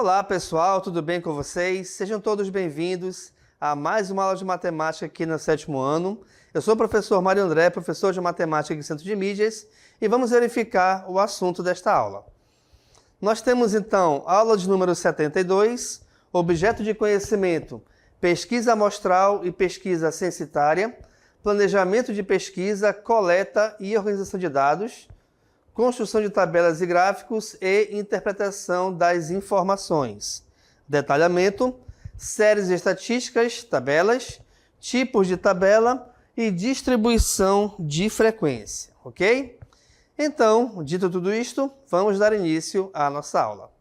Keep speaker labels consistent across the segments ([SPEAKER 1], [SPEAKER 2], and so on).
[SPEAKER 1] Olá pessoal, tudo bem com vocês? Sejam todos bem-vindos a mais uma aula de matemática aqui no 7º ano. Eu sou o professor Mário André, professor de matemática aqui no Centro de Mídias, e vamos verificar o assunto desta aula. Nós temos então a aula de número 72, objeto de conhecimento, pesquisa amostral e pesquisa censitária, planejamento de pesquisa, coleta e organização de dados, construção de tabelas e gráficos e interpretação das informações, detalhamento, séries estatísticas, tabelas, tipos de tabela e distribuição de frequência, ok? Então, dito tudo isto, vamos dar início à nossa aula.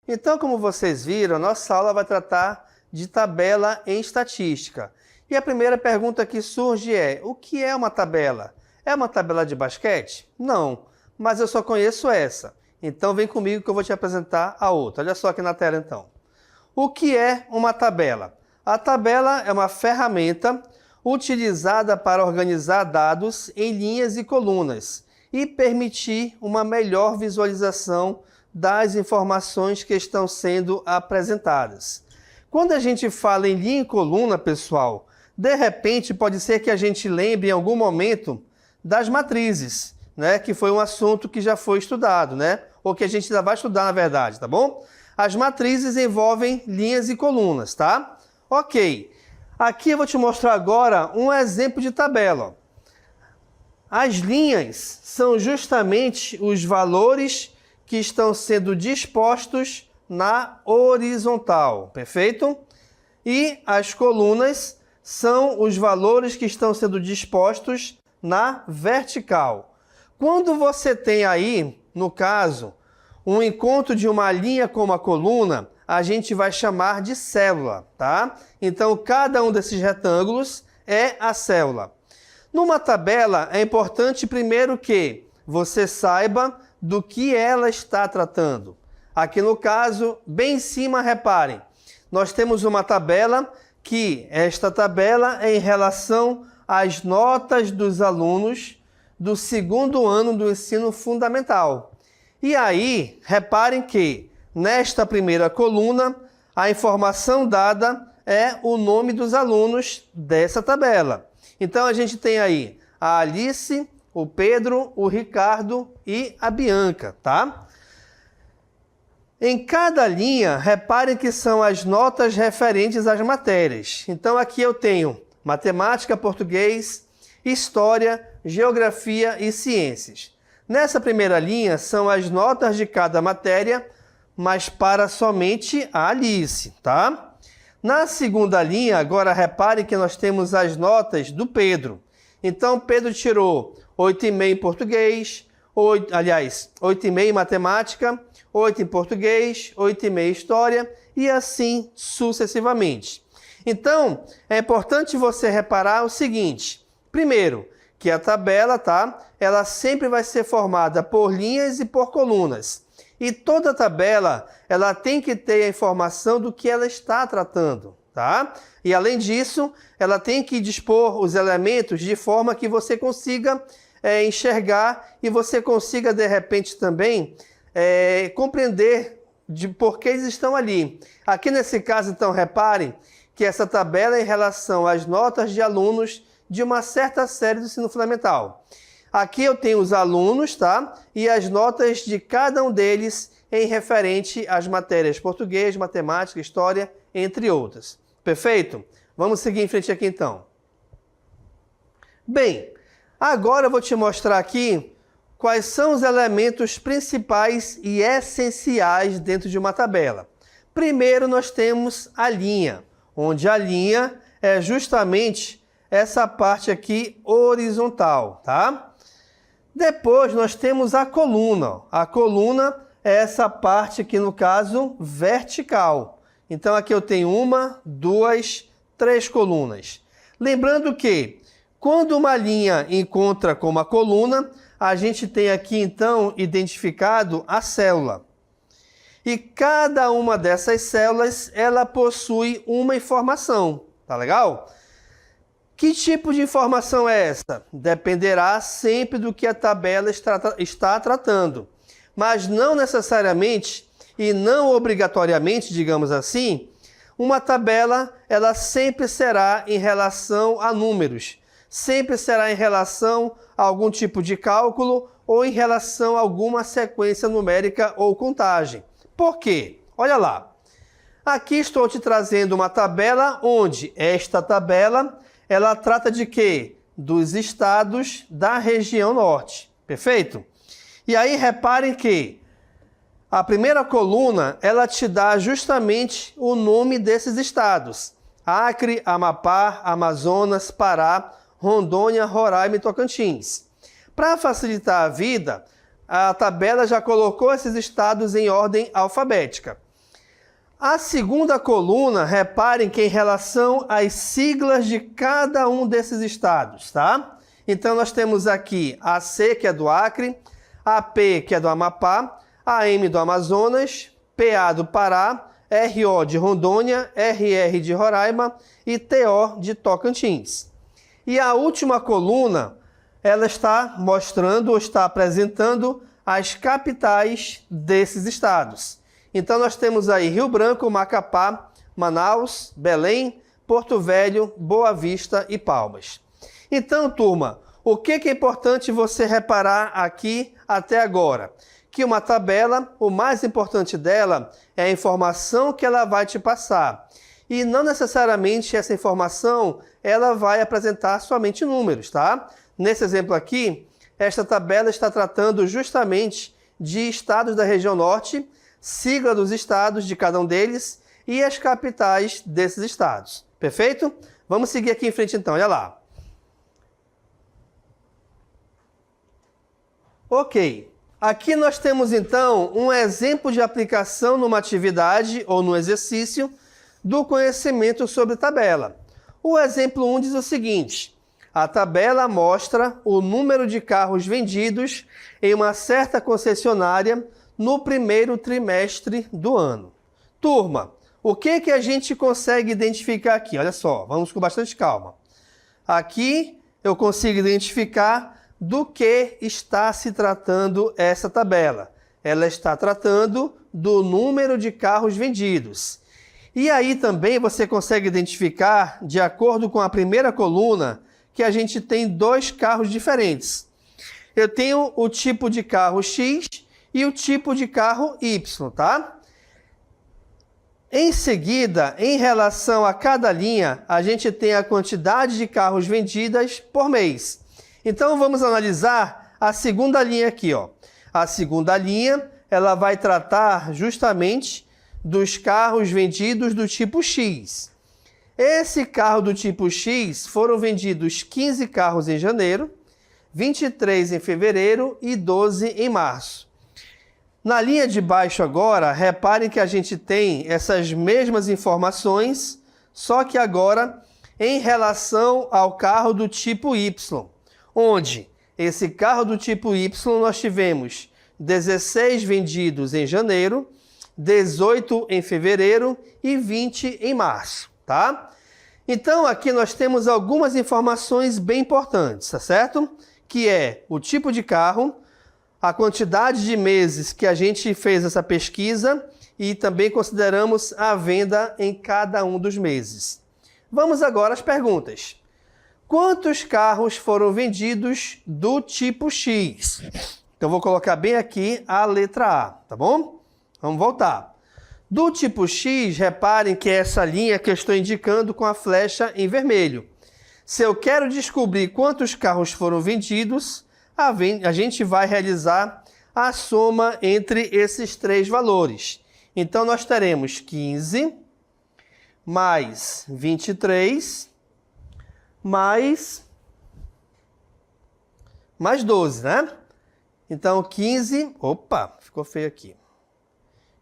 [SPEAKER 1] Então, como vocês viram, a nossa aula vai tratar de tabela em estatística. E a primeira pergunta que surge é: o que é uma tabela? É uma tabela de basquete? Não, mas eu só conheço essa. Então vem comigo que eu vou te apresentar a outra. Olha só aqui na tela então. O que é uma tabela? A tabela é uma ferramenta utilizada para organizar dados em linhas e colunas e permitir uma melhor visualização das informações que estão sendo apresentadas. Quando a gente fala em linha e coluna, pessoal, de repente pode ser que a gente lembre em algum momento das matrizes, né? Que foi um assunto que já foi estudado, né? Ou que a gente ainda vai estudar, na verdade, tá bom? As matrizes envolvem linhas e colunas, tá? Ok. Aqui eu vou te mostrar agora um exemplo de tabela. As linhas são justamente os valores que estão sendo dispostos na horizontal, perfeito? E as colunas são os valores que estão sendo dispostos na vertical. Quando você tem aí, no caso, um encontro de uma linha com uma coluna, a gente vai chamar de célula, tá? Então, cada um desses retângulos é a célula. Numa tabela, é importante primeiro que você saiba do que ela está tratando. Aqui no caso, bem em cima, reparem, nós temos uma tabela que esta tabela é em relação às notas dos alunos do 2º ano do ensino fundamental. E aí, reparem que nesta primeira coluna, a informação dada é o nome dos alunos dessa tabela. Então a gente tem aí a Alice, o Pedro, o Ricardo e a Bianca, tá? Em cada linha, reparem que são as notas referentes às matérias. Então aqui eu tenho matemática, português, história, geografia e ciências. Nessa primeira linha são as notas de cada matéria, mas para somente a Alice, tá? Na segunda linha, agora reparem que nós temos as notas do Pedro. Então Pedro tirou 8,5 em português, 8,5 em matemática, 8 em português, 8,5 em história e assim sucessivamente. Então, é importante você reparar o seguinte. Primeiro, que a tabela, tá? Ela sempre vai ser formada por linhas e por colunas. E toda tabela, ela tem que ter a informação do que ela está tratando, tá? E além disso, ela tem que dispor os elementos de forma que você consiga enxergar e você consiga, de repente, também compreender de por que eles estão ali. Aqui nesse caso, então, reparem que essa tabela é em relação às notas de alunos de uma certa série do ensino fundamental. Aqui eu tenho os alunos, tá? E as notas de cada um deles em referente às matérias português, matemática, história, entre outras. Perfeito? Vamos seguir em frente aqui, então. Bem, agora eu vou te mostrar aqui quais são os elementos principais e essenciais dentro de uma tabela. Primeiro, nós temos a linha, onde a linha é justamente essa parte aqui horizontal, tá? Depois, nós temos a coluna. A coluna é essa parte aqui, no caso, vertical. Então, aqui eu tenho 1, 2, 3 colunas. Lembrando que, quando uma linha encontra com uma coluna, a gente tem aqui, então, identificado a célula. E cada uma dessas células, ela possui uma informação. Tá legal? Que tipo de informação é essa? Dependerá sempre do que a tabela está tratando, mas não necessariamente e não obrigatoriamente, digamos assim, uma tabela ela sempre será em relação a números, sempre será em relação a algum tipo de cálculo ou em relação a alguma sequência numérica ou contagem. Por quê? Olha lá. Aqui estou te trazendo uma tabela onde esta tabela ela trata de quê? Dos estados da região norte. Perfeito? E aí reparem que a primeira coluna ela te dá justamente o nome desses estados. Acre, Amapá, Amazonas, Pará, Rondônia, Roraima e Tocantins. Para facilitar a vida, a tabela já colocou esses estados em ordem alfabética. A segunda coluna, reparem que em relação às siglas de cada um desses estados, tá? Então nós temos aqui AC, que é do Acre, AP, que é do Amapá, AM do Amazonas, PA do Pará, RO de Rondônia, RR de Roraima e TO de Tocantins. E a última coluna, ela está mostrando ou está apresentando as capitais desses estados. Então nós temos aí Rio Branco, Macapá, Manaus, Belém, Porto Velho, Boa Vista e Palmas. Então, turma, o que é importante você reparar aqui até agora? Que uma tabela, o mais importante dela é a informação que ela vai te passar. E não necessariamente essa informação ela vai apresentar somente números, tá? Nesse exemplo aqui, esta tabela está tratando justamente de estados da região norte, sigla dos estados de cada um deles e as capitais desses estados. Perfeito? Vamos seguir aqui em frente então, olha lá. Ok, aqui nós temos então um exemplo de aplicação numa atividade ou no exercício do conhecimento sobre tabela. O exemplo 1 diz o seguinte: a tabela mostra o número de carros vendidos em uma certa concessionária no primeiro trimestre do ano. Turma, o que a gente consegue identificar aqui? Olha só, vamos com bastante calma. Aqui eu consigo identificar do que está se tratando essa tabela. Ela está tratando do número de carros vendidos. E aí também você consegue identificar, de acordo com a primeira coluna, que a gente tem dois carros diferentes. Eu tenho o tipo de carro X e o tipo de carro Y, tá? Em seguida, em relação a cada linha, a gente tem a quantidade de carros vendidas por mês. Então, vamos analisar a segunda linha aqui, ó. A segunda linha, ela vai tratar justamente dos carros vendidos do tipo X. Esse carro do tipo X foram vendidos 15 carros em janeiro, 23 em fevereiro e 12 em março. Na linha de baixo agora, reparem que a gente tem essas mesmas informações, só que agora em relação ao carro do tipo Y, onde esse carro do tipo Y nós tivemos 16 vendidos em janeiro, 18 em fevereiro e 20 em março, tá? Então aqui nós temos algumas informações bem importantes, tá certo? Que é o tipo de carro, a quantidade de meses que a gente fez essa pesquisa e também consideramos a venda em cada um dos meses. Vamos agora às perguntas. Quantos carros foram vendidos do tipo X? Então vou colocar bem aqui a letra A, tá bom? Vamos voltar. Do tipo X, reparem que é essa linha que eu estou indicando com a flecha em vermelho. Se eu quero descobrir quantos carros foram vendidos, a gente vai realizar a soma entre esses três valores. Então, nós teremos 15 mais 23 mais 12, né? Então, 15... Opa, ficou feio aqui.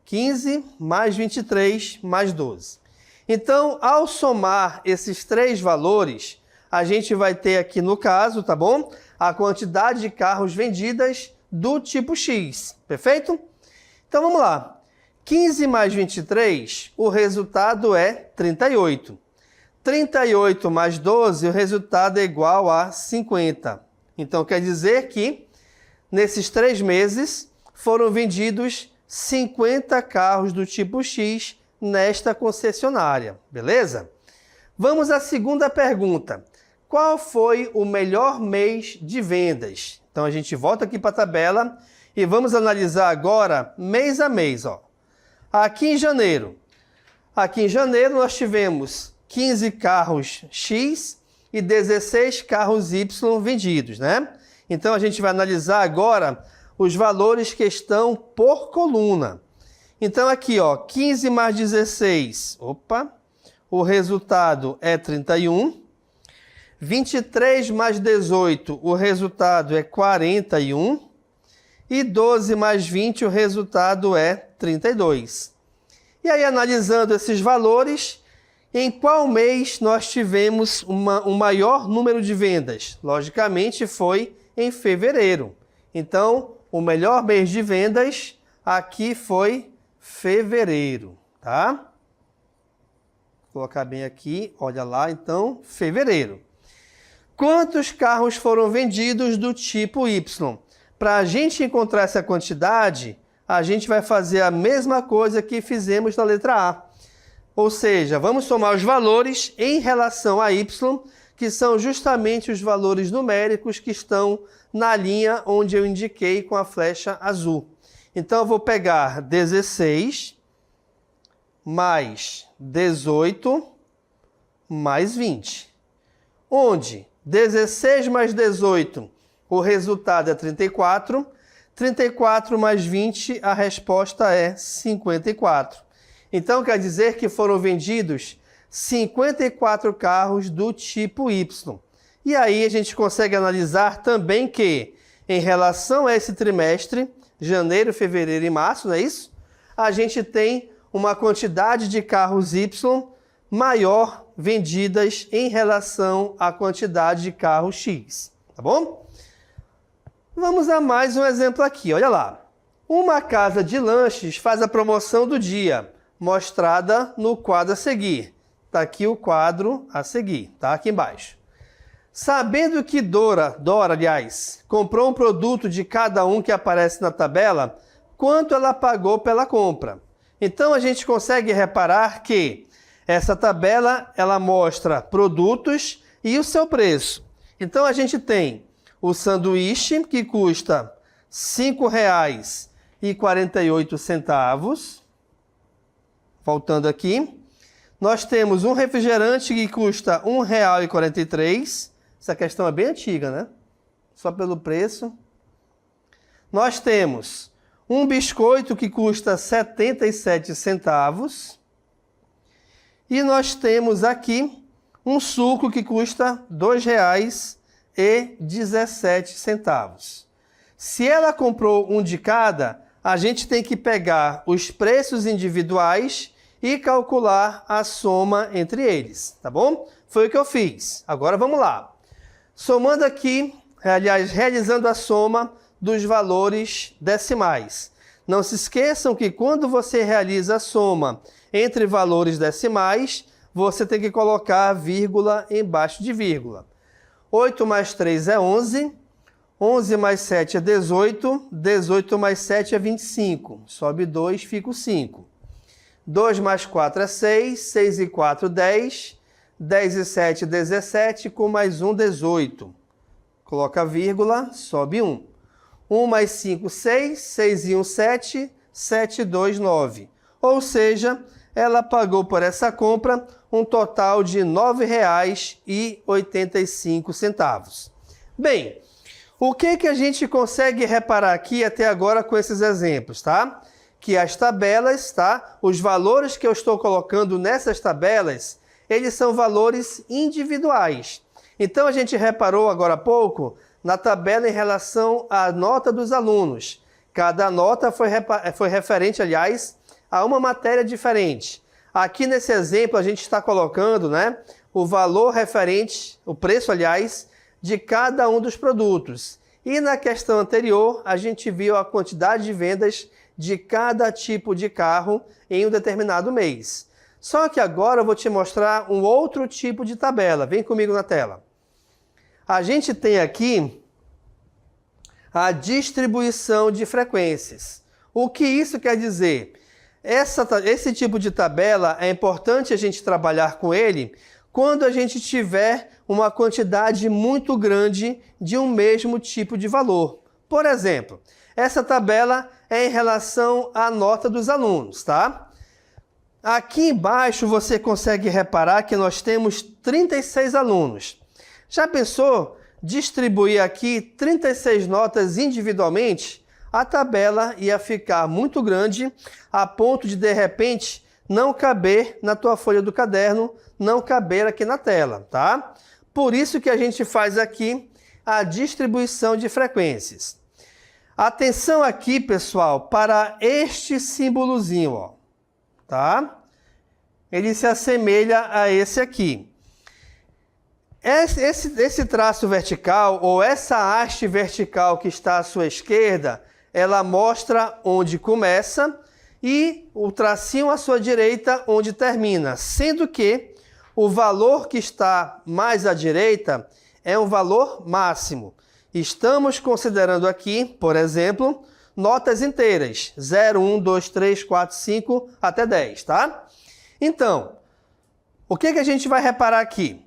[SPEAKER 1] 15 mais 23 mais 12. Então, ao somar esses três valores, a gente vai ter aqui no caso, tá bom? A quantidade de carros vendidas do tipo X, perfeito? Então vamos lá. 15 mais 23, o resultado é 38. 38 mais 12, o resultado é igual a 50. Então, quer dizer que, nesses 3 meses, foram vendidos 50 carros do tipo X nesta concessionária, beleza? Vamos à segunda pergunta. Qual foi o melhor mês de vendas? Então, a gente volta aqui para a tabela e vamos analisar agora mês a mês. Ó. Aqui em janeiro nós tivemos 15 carros X e 16 carros Y vendidos, né? Então, a gente vai analisar agora os valores que estão por coluna. Então, aqui, ó, 15 mais 16, o resultado é 31. 23 mais 18, o resultado é 41. E 12 mais 20, o resultado é 32. E aí, analisando esses valores, em qual mês nós tivemos um maior número de vendas? Logicamente, foi em fevereiro. Então, o melhor mês de vendas aqui foi fevereiro, tá? Vou colocar bem aqui, olha lá, então, fevereiro. Quantos carros foram vendidos do tipo Y? Para a gente encontrar essa quantidade, a gente vai fazer a mesma coisa que fizemos na letra A. Ou seja, vamos somar os valores em relação a Y, que são justamente os valores numéricos que estão na linha onde eu indiquei com a flecha azul. Então, eu vou pegar 16 mais 18 mais 20. Onde 16 mais 18, o resultado é 34. 34 mais 20, a resposta é 54. Então, quer dizer que foram vendidos 54 carros do tipo Y. E aí a gente consegue analisar também que, em relação a esse trimestre, janeiro, fevereiro e março, não é isso? A gente tem uma quantidade de carros Y maior vendidas em relação à quantidade de carros X, tá bom? Vamos a mais um exemplo aqui, olha lá. Uma casa de lanches faz a promoção do dia, mostrada no quadro a seguir. Está aqui o quadro a seguir, tá aqui embaixo. Sabendo que Dora, comprou um produto de cada um que aparece na tabela, quanto ela pagou pela compra? Então, a gente consegue reparar que essa tabela, ela mostra produtos e o seu preço. Então, a gente tem o sanduíche, que custa R$ 5,48. Voltando aqui. Nós temos um refrigerante que custa R$ 1,43. Essa questão é bem antiga, né? Só pelo preço. Nós temos um biscoito que custa 77 centavos. E nós temos aqui um suco que custa R$ 2,17. Se ela comprou um de cada, a gente tem que pegar os preços individuais e calcular a soma entre eles, tá bom? Foi o que eu fiz. Agora vamos lá. Somando aqui, aliás, realizando a soma dos valores decimais. Não se esqueçam que quando você realiza a soma entre valores decimais, você tem que colocar vírgula embaixo de vírgula. 8 mais 3 é 11, 11 mais 7 é 18, 18 mais 7 é 25, sobe 2, fica o 5. 2 mais 4 é 6, 6 e 4, 10, 10 e 7, 17, com mais 1, 18. Coloca vírgula, sobe 1. 1 mais 5, 6, 6 e 1, 7, 7 e 2, 9. Ou seja, ela pagou por essa compra um total de R$ 9,85. Bem, o que a gente consegue reparar aqui até agora com esses exemplos, tá? Que as tabelas, tá? Os valores que eu estou colocando nessas tabelas, eles são valores individuais. Então, a gente reparou agora há pouco na tabela em relação à nota dos alunos. Cada nota foi referente, aliás, a uma matéria diferente. Aqui nesse exemplo, a gente está colocando, né, o valor referente, o preço, aliás, de cada um dos produtos. E na questão anterior, a gente viu a quantidade de vendas de cada tipo de carro em um determinado mês. Só que agora eu vou te mostrar um outro tipo de tabela. Vem comigo na tela. A gente tem aqui a distribuição de frequências. O que isso quer dizer? Esse tipo de tabela é importante a gente trabalhar com ele quando a gente tiver uma quantidade muito grande de um mesmo tipo de valor. Por exemplo, essa tabela é em relação à nota dos alunos, tá? Aqui embaixo você consegue reparar que nós temos 36 alunos. Já pensou distribuir aqui 36 notas individualmente? A tabela ia ficar muito grande a ponto de repente, não caber na tua folha do caderno, não caber aqui na tela, tá? Por isso que a gente faz aqui a distribuição de frequências. Atenção aqui, pessoal, para este símbolozinho, ó, tá? Ele se assemelha a esse aqui. Esse traço vertical, ou essa haste vertical que está à sua esquerda, ela mostra onde começa e o tracinho à sua direita onde termina, sendo que o valor que está mais à direita é um valor máximo. Estamos considerando aqui, por exemplo, notas inteiras, 0, 1, 2, 3, 4, 5 até 10, tá? Então, o que a gente vai reparar aqui?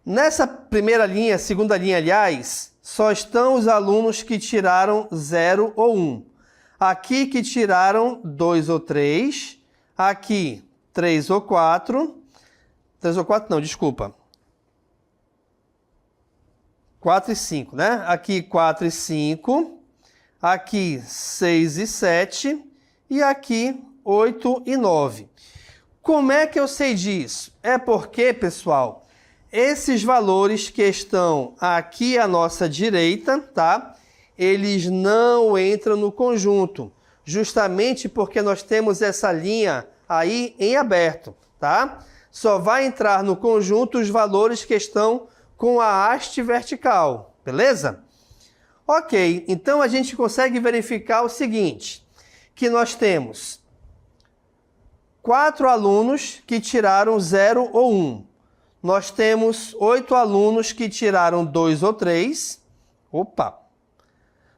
[SPEAKER 1] Nessa primeira linha, segunda linha, aliás, só estão os alunos que tiraram 0 ou 1. Aqui que tiraram 2 ou 3, aqui 3 ou 4, 3 ou 4 não, desculpa. 4 e 5, né? Aqui 4 e 5, aqui 6 e 7 e aqui 8 e 9. Como é que eu sei disso? É porque, pessoal, esses valores que estão aqui à nossa direita, tá? Eles não entram no conjunto, justamente porque nós temos essa linha aí em aberto, tá? Só vai entrar no conjunto os valores que estão com a haste vertical, beleza? Ok, então a gente consegue verificar o seguinte, que nós temos 4 alunos que tiraram 0 ou 1. Nós temos 8 alunos que tiraram 2 ou 3. Opa!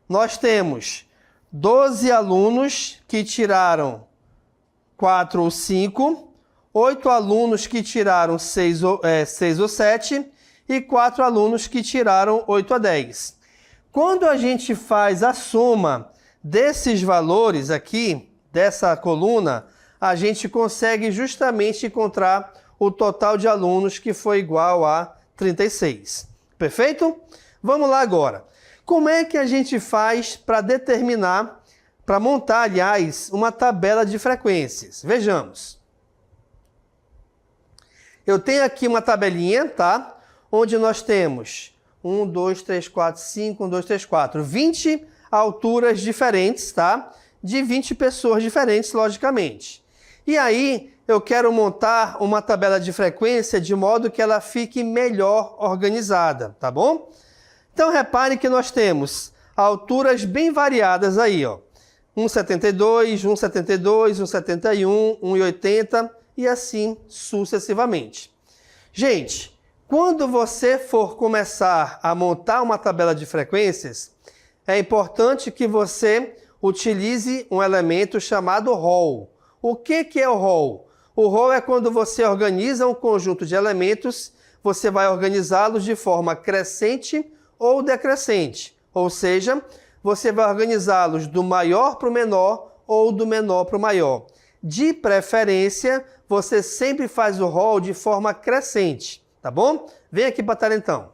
[SPEAKER 1] Nós temos 12 alunos que tiraram 4 ou 5. 8 alunos que tiraram 6 ou 7. E 4 alunos que tiraram 8 a 10. Quando a gente faz a soma desses valores aqui, dessa coluna, a gente consegue justamente encontrar o total de alunos que foi igual a 36. Perfeito? Vamos lá agora. Como é que a gente faz para determinar, para montar, aliás, uma tabela de frequências? Vejamos. Eu tenho aqui uma tabelinha, tá? Onde nós temos 1, 2, 3, 4, 5, 1, 2, 3, 4, 20 alturas diferentes, tá? De 20 pessoas diferentes, logicamente. E aí, eu quero montar uma tabela de frequência de modo que ela fique melhor organizada, tá bom? Então, repare que nós temos alturas bem variadas aí, ó. 1,72, 1,72, 1,71, 1,80 e assim sucessivamente. Gente, quando você for começar a montar uma tabela de frequências, é importante que você utilize um elemento chamado rol. O que é o rol? O rol é quando você organiza um conjunto de elementos, você vai organizá-los de forma crescente ou decrescente. Ou seja, você vai organizá-los do maior para o menor ou do menor para o maior. De preferência, você sempre faz o rol de forma crescente. Tá bom? Vem aqui para a tela então.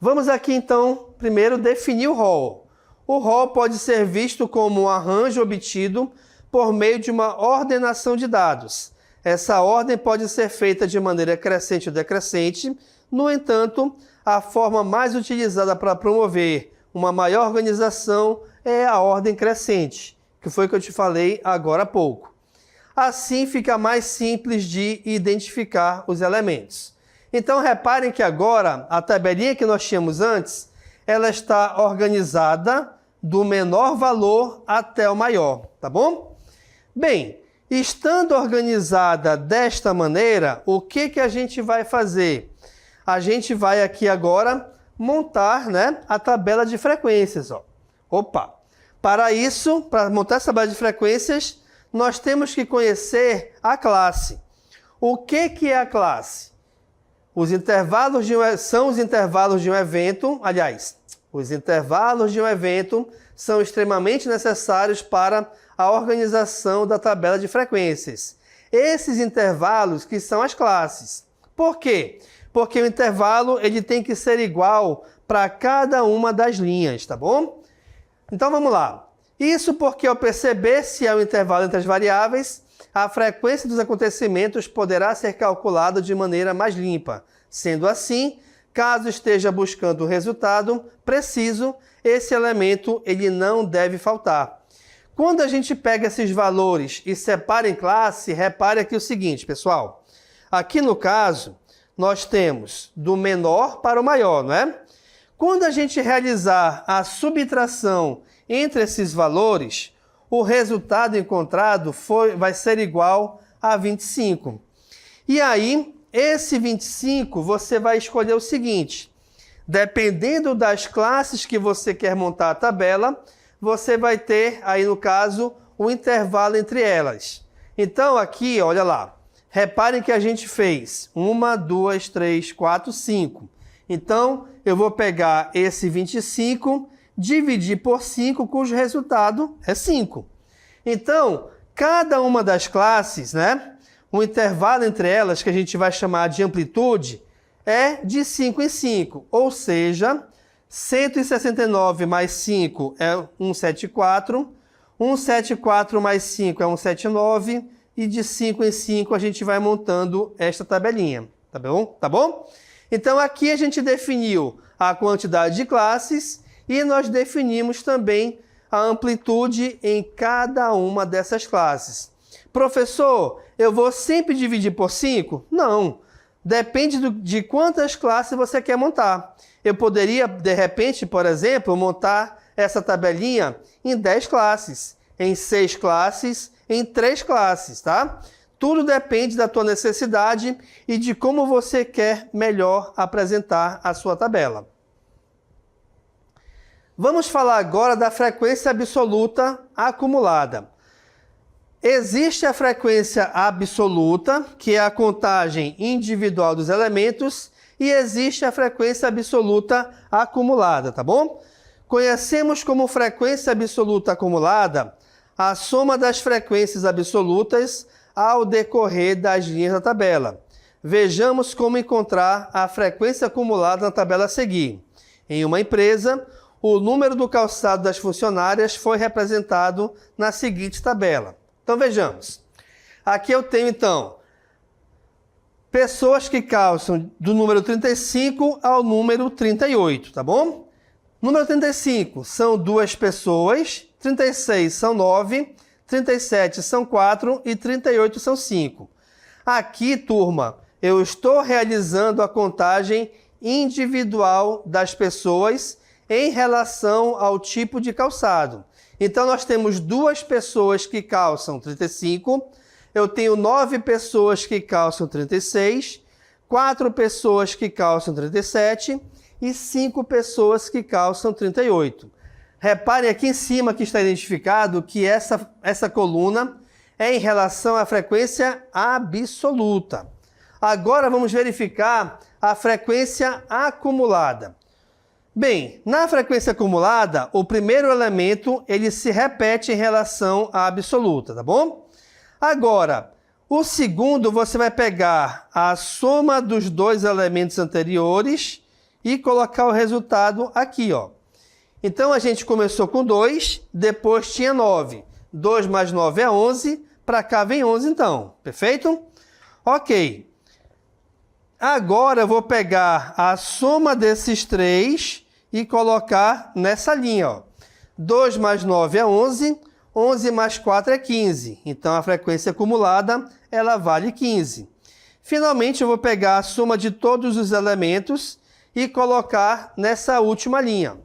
[SPEAKER 1] Vamos aqui então, primeiro, definir o rol. O rol pode ser visto como um arranjo obtido por meio de uma ordenação de dados. Essa ordem pode ser feita de maneira crescente ou decrescente. No entanto, a forma mais utilizada para promover uma maior organização é a ordem crescente, que foi o que eu te falei agora há pouco. Assim fica mais simples de identificar os elementos. Então, reparem que agora, a tabelinha que nós tínhamos antes, ela está organizada do menor valor até o maior, tá bom? Bem, Estando organizada desta maneira, o que a gente vai fazer? A gente vai aqui agora montar, né, a tabela de frequências. Ó. Opa! Para isso, para montar essa tabela de frequências, nós temos que conhecer a classe. O que é a classe? Os intervalos são os intervalos de um evento, aliás, os intervalos de um evento são extremamente necessários para a organização da tabela de frequências. Esses intervalos que são as classes. Por quê? Porque o intervalo ele tem que ser igual para cada uma das linhas, tá bom? Então vamos lá. Isso porque ao perceber se é o intervalo entre as variáveis, a frequência dos acontecimentos poderá ser calculada de maneira mais limpa. Sendo assim, caso esteja buscando o resultado preciso, esse elemento ele não deve faltar. Quando a gente pega esses valores e separa em classe, repare aqui o seguinte, pessoal. Aqui no caso, nós temos do menor para o maior, não é? Quando a gente realizar a subtração entre esses valores, o resultado encontrado vai ser igual a 25. E aí, esse 25, você vai escolher o seguinte. Dependendo das classes que você quer montar a tabela, você vai ter aí, no caso, o intervalo entre elas. Então, aqui, olha lá. Reparem que a gente fez 1, 2, 3, 4, 5. Então, eu vou pegar esse 25, dividir por 5, cujo resultado é 5. Então, cada uma das classes, né, o intervalo entre elas, que a gente vai chamar de amplitude, é de 5 em 5. Ou seja, 169 mais 5 é 174, 174 mais 5 é 179, e de 5 em 5 a gente vai montando esta tabelinha, tá bom? Tá bom? Então aqui a gente definiu a quantidade de classes e nós definimos também a amplitude em cada uma dessas classes. Professor, eu vou sempre dividir por 5? Não. Depende de quantas classes você quer montar. Eu poderia, de repente, por exemplo, montar essa tabelinha em 10 classes, em 6 classes, em 3 classes, tá? Tudo depende da tua necessidade e de como você quer melhor apresentar a sua tabela. Vamos falar agora da frequência absoluta acumulada. Existe a frequência absoluta, que é a contagem individual dos elementos, e existe a frequência absoluta acumulada, tá bom? Conhecemos como frequência absoluta acumulada a soma das frequências absolutas ao decorrer das linhas da tabela. Vejamos como encontrar a frequência acumulada na tabela a seguir. Em uma empresa, o número do calçado das funcionárias foi representado na seguinte tabela. Então vejamos. Aqui eu tenho então pessoas que calçam do número 35 ao número 38, tá bom? Número 35 são 2 pessoas, 36 são 9, 37 são 4 e 38 são 5. Aqui, turma, eu estou realizando a contagem individual das pessoas em relação ao tipo de calçado. Então, nós temos 2 pessoas que calçam 35, eu tenho 9 pessoas que calçam 36, 4 pessoas que calçam 37 e 5 pessoas que calçam 38. Reparem aqui em cima que está identificado que essa coluna é em relação à frequência absoluta. Agora vamos verificar a frequência acumulada. Bem, na frequência acumulada, o primeiro elemento ele se repete em relação à absoluta, tá bom? Agora, o segundo você vai pegar a soma dos 2 elementos anteriores e colocar o resultado aqui, ó. Então, a gente começou com 2, depois tinha 9. 2 mais 9 é 11, para cá vem 11 então, perfeito? Ok. Agora eu vou pegar a soma desses 3 e colocar nessa linha, ó. 2 mais 9 é 11, 11 mais 4 é 15. Então, a frequência acumulada, ela vale 15. Finalmente, eu vou pegar a soma de todos os elementos e colocar nessa última linha.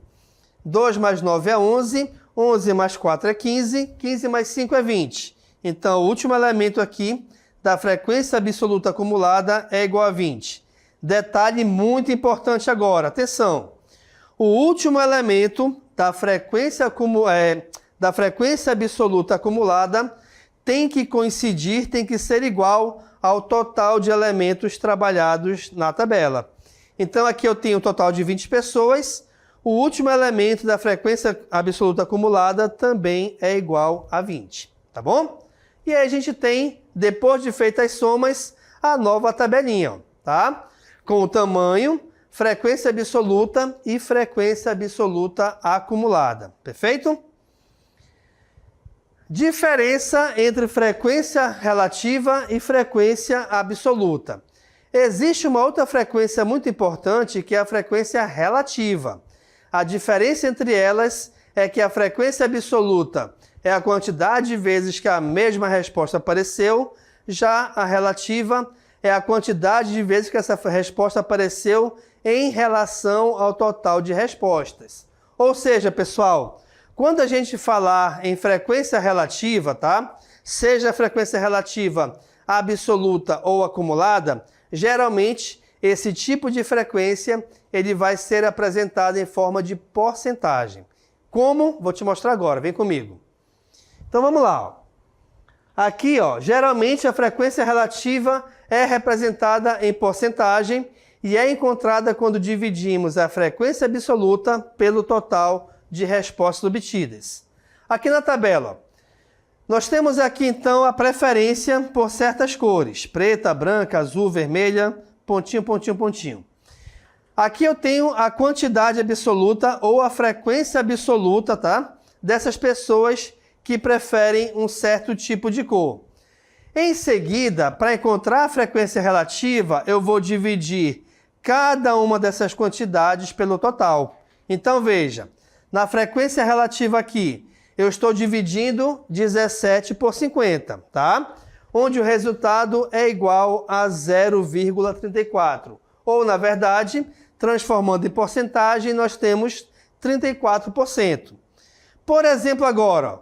[SPEAKER 1] 2 mais 9 é 11, 11 mais 4 é 15, 15 mais 5 é 20. Então, o último elemento aqui da frequência absoluta acumulada é igual a 20. Detalhe muito importante agora, atenção. O último elemento da frequência absoluta acumulada tem que coincidir, tem que ser igual ao total de elementos trabalhados na tabela. Então, aqui eu tenho um total de 20 pessoas. O último elemento da frequência absoluta acumulada também é igual a 20, tá bom? E aí a gente tem, depois de feitas as somas, a nova tabelinha, tá? Com o tamanho, frequência absoluta e frequência absoluta acumulada, perfeito? Diferença entre frequência relativa e frequência absoluta. Existe uma outra frequência muito importante que é a frequência relativa. A diferença entre elas é que a frequência absoluta é a quantidade de vezes que a mesma resposta apareceu, já a relativa é a quantidade de vezes que essa resposta apareceu em relação ao total de respostas. Ou seja, pessoal, quando a gente falar em frequência relativa, tá? Seja a frequência relativa absoluta ou acumulada, geralmente esse tipo de frequência ele vai ser apresentado em forma de porcentagem. Como? Vou te mostrar agora, vem comigo. Então vamos lá. Ó. Aqui, ó, geralmente a frequência relativa é representada em porcentagem e é encontrada quando dividimos a frequência absoluta pelo total de respostas obtidas. Aqui na tabela, ó, nós temos aqui então a preferência por certas cores, preta, branca, azul, vermelha, pontinho, pontinho, pontinho. Aqui eu tenho a quantidade absoluta ou a frequência absoluta, tá? Dessas pessoas que preferem um certo tipo de cor. Em seguida, para encontrar a frequência relativa, eu vou dividir cada uma dessas quantidades pelo total. Então veja, na frequência relativa aqui, eu estou dividindo 17 por 50, tá? Onde o resultado é igual a 0,34. Ou, na verdade, transformando em porcentagem, nós temos 34%. Por exemplo, agora,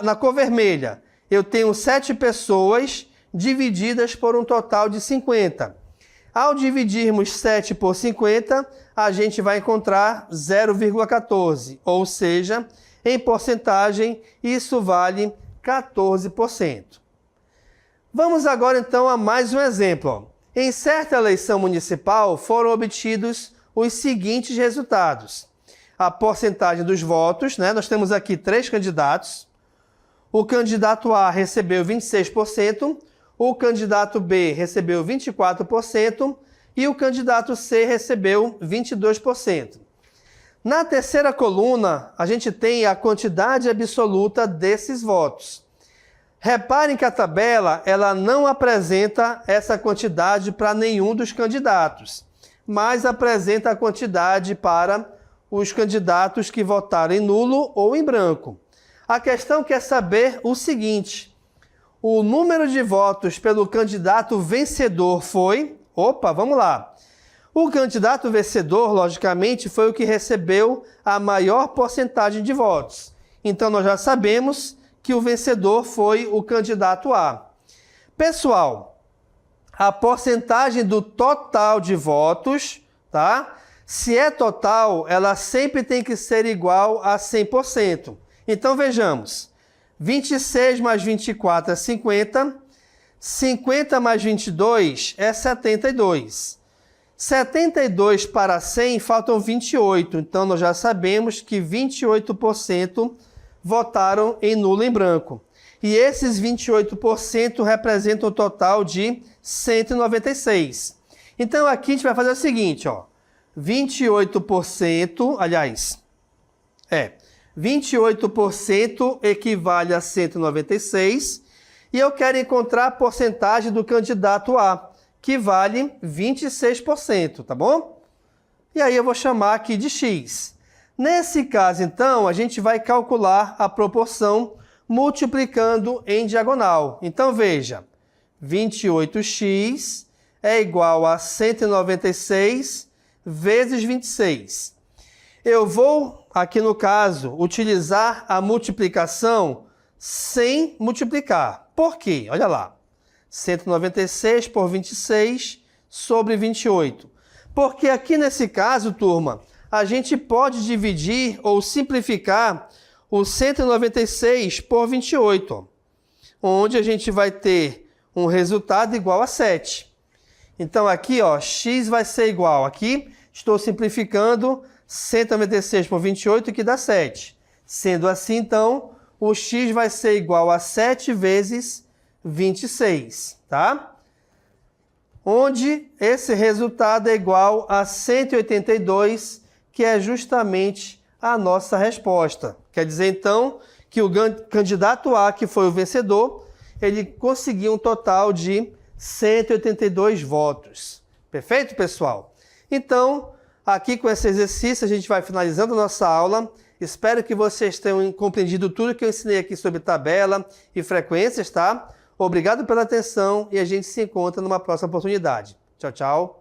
[SPEAKER 1] na cor vermelha, eu tenho 7 pessoas divididas por um total de 50. Ao dividirmos 7 por 50, a gente vai encontrar 0,14, ou seja, em porcentagem, isso vale 14%. Vamos agora então a mais um exemplo. Em certa eleição municipal foram obtidos os seguintes resultados. A porcentagem dos votos, né? Nós temos aqui 3 candidatos. O candidato A recebeu 26%, o candidato B recebeu 24% e o candidato C recebeu 22%. Na terceira coluna, a gente tem a quantidade absoluta desses votos. Reparem que a tabela ela não apresenta essa quantidade para nenhum dos candidatos, mas apresenta a quantidade para os candidatos que votaram em nulo ou em branco. A questão quer saber o seguinte: o número de votos pelo candidato vencedor foi... Opa, vamos lá. O candidato vencedor, logicamente, foi o que recebeu a maior porcentagem de votos. Então, nós já sabemos que o vencedor foi o candidato A. Pessoal, a porcentagem do total de votos, tá? Se é total, ela sempre tem que ser igual a 100%. Então, vejamos. 26 mais 24 é 50. 50 mais 22 é 72. 72 para 100 faltam 28. Então, nós já sabemos que 28% votaram em nulo e em branco. E esses 28% representam o total de 196. Então, aqui a gente vai fazer o seguinte, ó. 28%, aliás, 28% equivale a 196. E eu quero encontrar a porcentagem do candidato A, que vale 26%, tá bom? E aí eu vou chamar aqui de X. Nesse caso, então, a gente vai calcular a proporção multiplicando em diagonal. Então, veja, 28x é igual a 196 vezes 26. Eu vou, aqui no caso, utilizar a multiplicação sem multiplicar. Por quê? Olha lá. 196 por 26 sobre 28. Porque aqui nesse caso, turma, a gente pode dividir ou simplificar o 196 por 28, onde a gente vai ter um resultado igual a 7. Então aqui, ó, x vai ser igual, aqui estou simplificando 196 por 28, que dá 7. Sendo assim, então, o x vai ser igual a 7 vezes 26, tá? Onde esse resultado é igual a 182, que é justamente a nossa resposta. Quer dizer, então, que o candidato A, que foi o vencedor, ele conseguiu um total de 182 votos. Perfeito, pessoal? Então, aqui com esse exercício, a gente vai finalizando a nossa aula. Espero que vocês tenham compreendido tudo que eu ensinei aqui sobre tabela e frequências, tá? Obrigado pela atenção e a gente se encontra numa próxima oportunidade. Tchau, tchau.